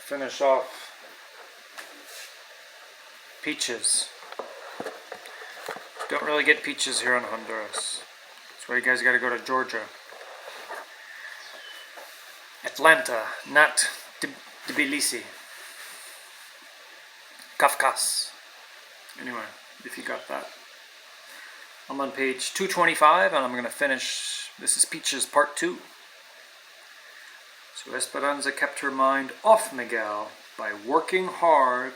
finish off peaches. Don't really get peaches here in Honduras. That's why you guys gotta go to Georgia. Atlanta, not Tbilisi. Kafkas. Anyway, if you got that. I'm on page 225 and I'm going to finish. This is Peaches Part 2. So Esperanza kept her mind off Miguel by working hard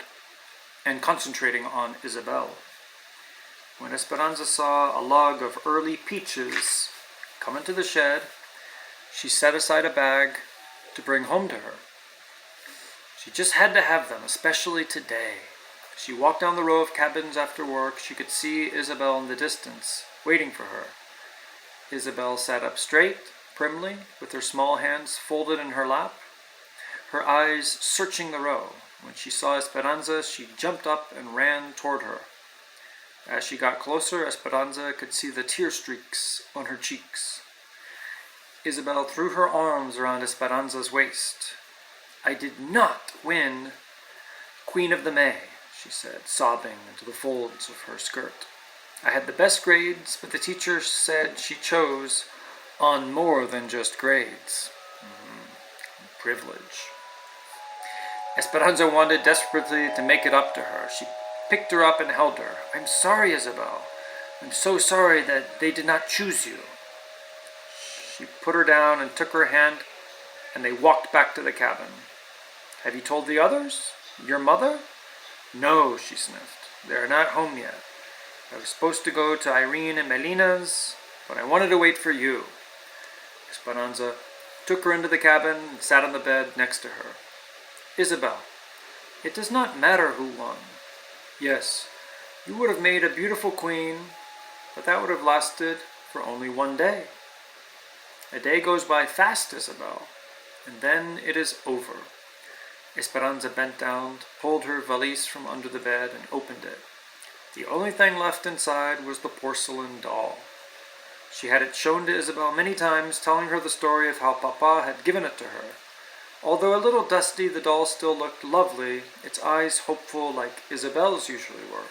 and concentrating on Isabel. When Esperanza saw a log of early peaches come into the shed, she set aside a bag to bring home to her. She just had to have them, especially today. She walked down the row of cabins after work. She could see Isabel in the distance, waiting for her. Isabel sat up straight, primly, with her small hands folded in her lap, her eyes searching the row. When she saw Esperanza, she jumped up and ran toward her. As she got closer, Esperanza could see the tear streaks on her cheeks. Isabel threw her arms around Esperanza's waist. "I did not win Queen of the May," she said, sobbing into the folds of her skirt. "I had the best grades, but the teacher said she chose on more than just grades." Privilege. Esperanza wanted desperately to make it up to her. She picked her up and held her. "I'm sorry, Isabel. I'm so sorry that they did not choose you." She put her down and took her hand, and they walked back to the cabin. "Have you told the others? Your mother?" "No," she sniffed. "They are not home yet. I was supposed to go to Irene and Melina's, but I wanted to wait for you." Esperanza took her into the cabin and sat on the bed next to her. "Isabel, it does not matter who won. Yes, you would have made a beautiful queen, but that would have lasted for only one day. A day goes by fast, Isabel, and then it is over." Esperanza bent down, pulled her valise from under the bed, and opened it. The only thing left inside was the porcelain doll. She had it shown to Isabel many times, telling her the story of how Papa had given it to her. Although a little dusty, the doll still looked lovely, its eyes hopeful like Isabel's usually were.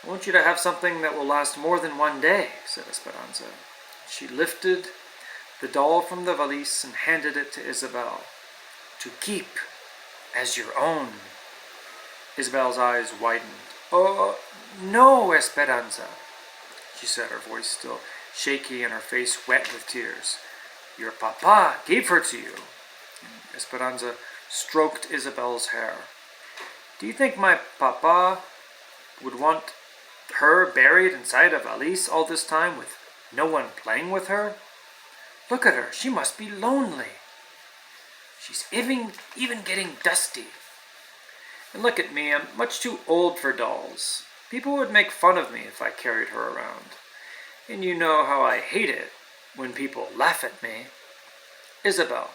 "I want you to have something that will last more than one day," said Esperanza. She lifted the doll from the valise and handed it to Isabel. "To keep as your own." Isabel's eyes widened. "Oh, no, Esperanza," she said, her voice still shaky and her face wet with tears. "Your papa gave her to you." And Esperanza stroked Isabel's hair. "Do you think my papa would want her buried inside a valise all this time with no one playing with her? Look at her, she must be lonely. She's even getting dusty. And look at me, I'm much too old for dolls. People would make fun of me if I carried her around. And you know how I hate it when people laugh at me. Isabel,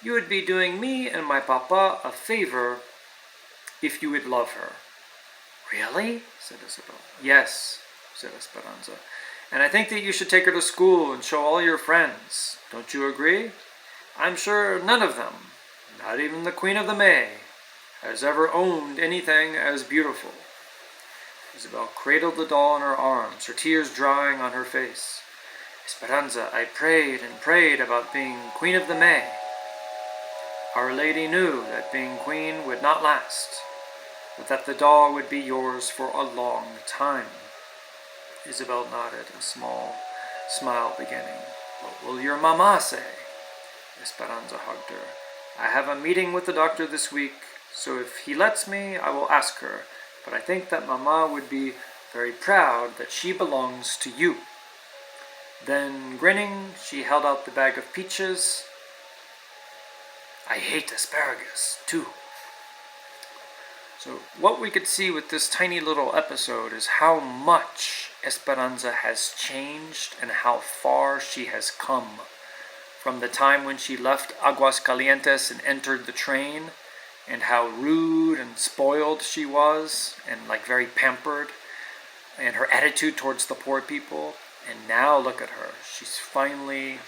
you would be doing me and my papa a favor if you would love her." "Really?" said Isabel. "Yes," said Esperanza. "And I think that you should take her to school and show all your friends. Don't you agree? I'm sure none of them, not even the Queen of the May, has ever owned anything as beautiful." Isabel cradled the doll in her arms, her tears drying on her face. "Esperanza, I prayed and prayed about being Queen of the May. Our Lady knew that being queen would not last, but that the doll would be yours for a long time." Isabel nodded, a small smile beginning. "What will your mama say?" Esperanza hugged her. "I have a meeting with the doctor this week, so if he lets me, I will ask her, but I think that Mama would be very proud that she belongs to you." Then, grinning, she held out the bag of peaches. "I hate asparagus, too." So what we could see with this tiny little episode is how much Esperanza has changed and how far she has come. From the time when she left Aguascalientes and entered the train, and how rude and spoiled she was, and like very pampered, and her attitude towards the poor people. And now look at her. She's finally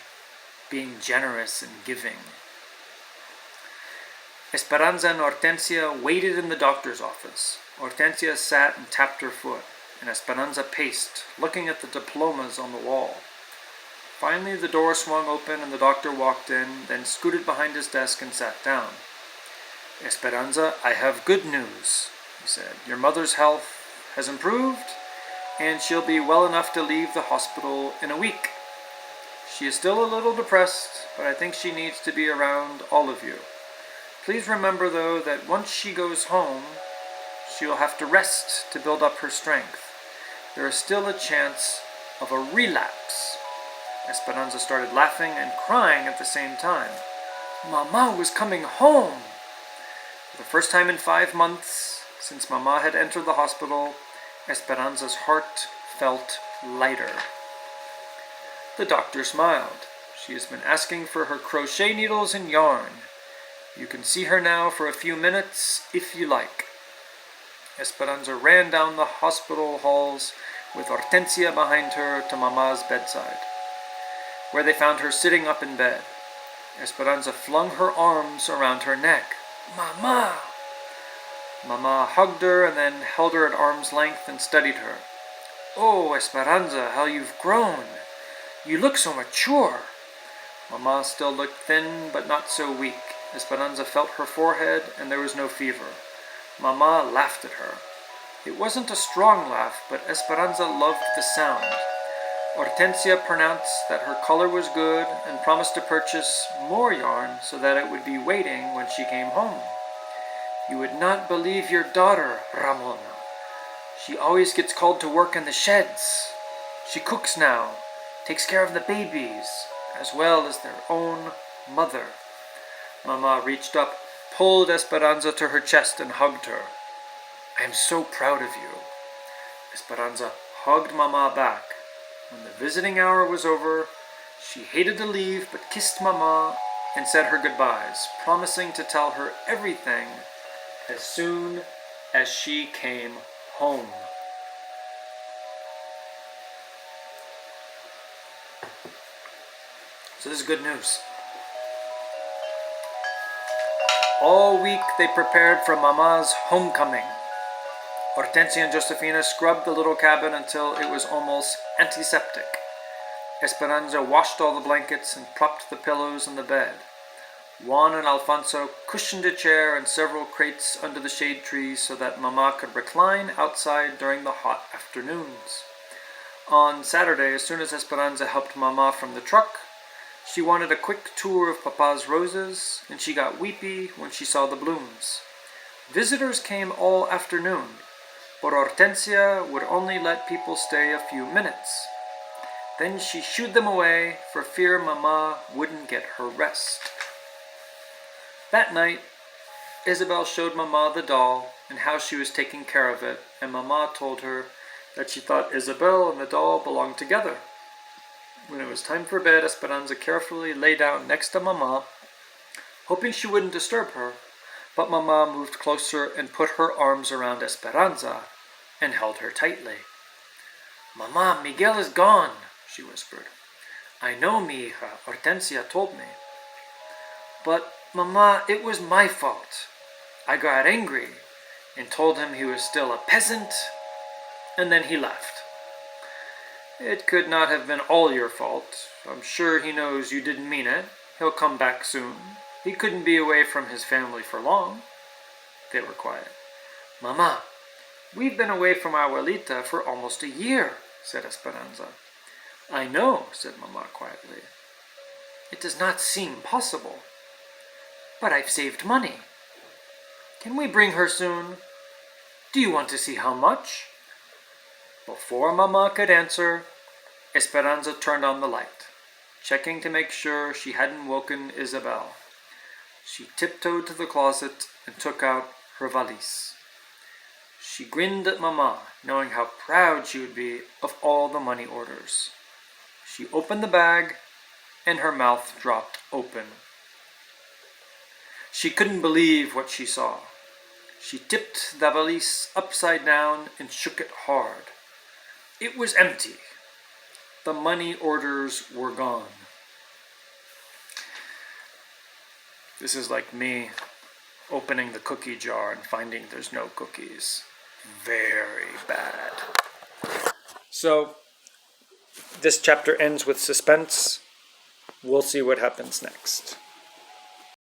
being generous and giving. Esperanza and Hortensia waited in the doctor's office. Hortensia sat and tapped her foot, and Esperanza paced, looking at the diplomas on the wall. Finally, the door swung open and the doctor walked in, then scooted behind his desk and sat down. Esperanza, I have good news, he said. Your mother's health has improved, and she'll be well enough to leave the hospital in a week. She is still a little depressed, but I think she needs to be around all of you. Please remember, though, that once she goes home, she'll have to rest to build up her strength. There is still a chance of a relapse. Esperanza started laughing and crying at the same time. Mama was coming home! For the first time in 5 months, since Mama had entered the hospital, Esperanza's heart felt lighter. The doctor smiled. She has been asking for her crochet needles and yarn. You can see her now for a few minutes, if you like. Esperanza ran down the hospital halls with Hortensia behind her to Mama's bedside, where they found her sitting up in bed. Esperanza flung her arms around her neck. Mama! Mama hugged her and then held her at arm's length and studied her. Oh, Esperanza, how you've grown! You look so mature! Mama still looked thin, but not so weak. Esperanza felt her forehead, and there was no fever. Mama laughed at her. It wasn't a strong laugh, but Esperanza loved the sound. Hortensia pronounced that her color was good and promised to purchase more yarn so that it would be waiting when she came home. You would not believe your daughter, Ramona. She always gets called to work in the sheds. She cooks now, takes care of the babies, as well as their own mother. Mama reached up, pulled Esperanza to her chest and hugged her. I am so proud of you. Esperanza hugged Mama back. When the visiting hour was over, she hated to leave but kissed Mama and said her goodbyes, promising to tell her everything as soon as she came home. So this is good news. All week they prepared for Mama's homecoming. Hortensia and Josefina scrubbed the little cabin until it was almost antiseptic. Esperanza washed all the blankets and propped the pillows in the bed. Juan and Alfonso cushioned a chair and several crates under the shade trees so that Mama could recline outside during the hot afternoons. On Saturday, as soon as Esperanza helped Mama from the truck, she wanted a quick tour of Papa's roses, and she got weepy when she saw the blooms. Visitors came all afternoon, but Hortensia would only let people stay a few minutes. Then she shooed them away for fear Mama wouldn't get her rest. That night, Isabel showed Mama the doll and how she was taking care of it, and Mama told her that she thought Isabel and the doll belonged together. When it was time for bed, Esperanza carefully lay down next to Mama, hoping she wouldn't disturb her, but Mama moved closer and put her arms around Esperanza and held her tightly. Mama, Miguel is gone, she whispered. I know, mija, Hortensia told me. But, Mama, it was my fault. I got angry and told him he was still a peasant, and then he left. It could not have been all your fault. I'm sure he knows you didn't mean it. He'll come back soon. He couldn't be away from his family for long. They were quiet. Mama, we've been away from our abuelita for almost a year, said Esperanza. I know, said Mama quietly. It does not seem possible. But I've saved money. Can we bring her soon? Do you want to see how much? Before Mama could answer, Esperanza turned on the light, checking to make sure she hadn't woken Isabel. She tiptoed to the closet and took out her valise. She grinned at Mama, knowing how proud she would be of all the money orders. She opened the bag, and her mouth dropped open. She couldn't believe what she saw. She tipped the valise upside down and shook it hard. It was empty. The money orders were gone. This is like me opening the cookie jar and finding there's no cookies. Very bad. So, this chapter ends with suspense. We'll see what happens next.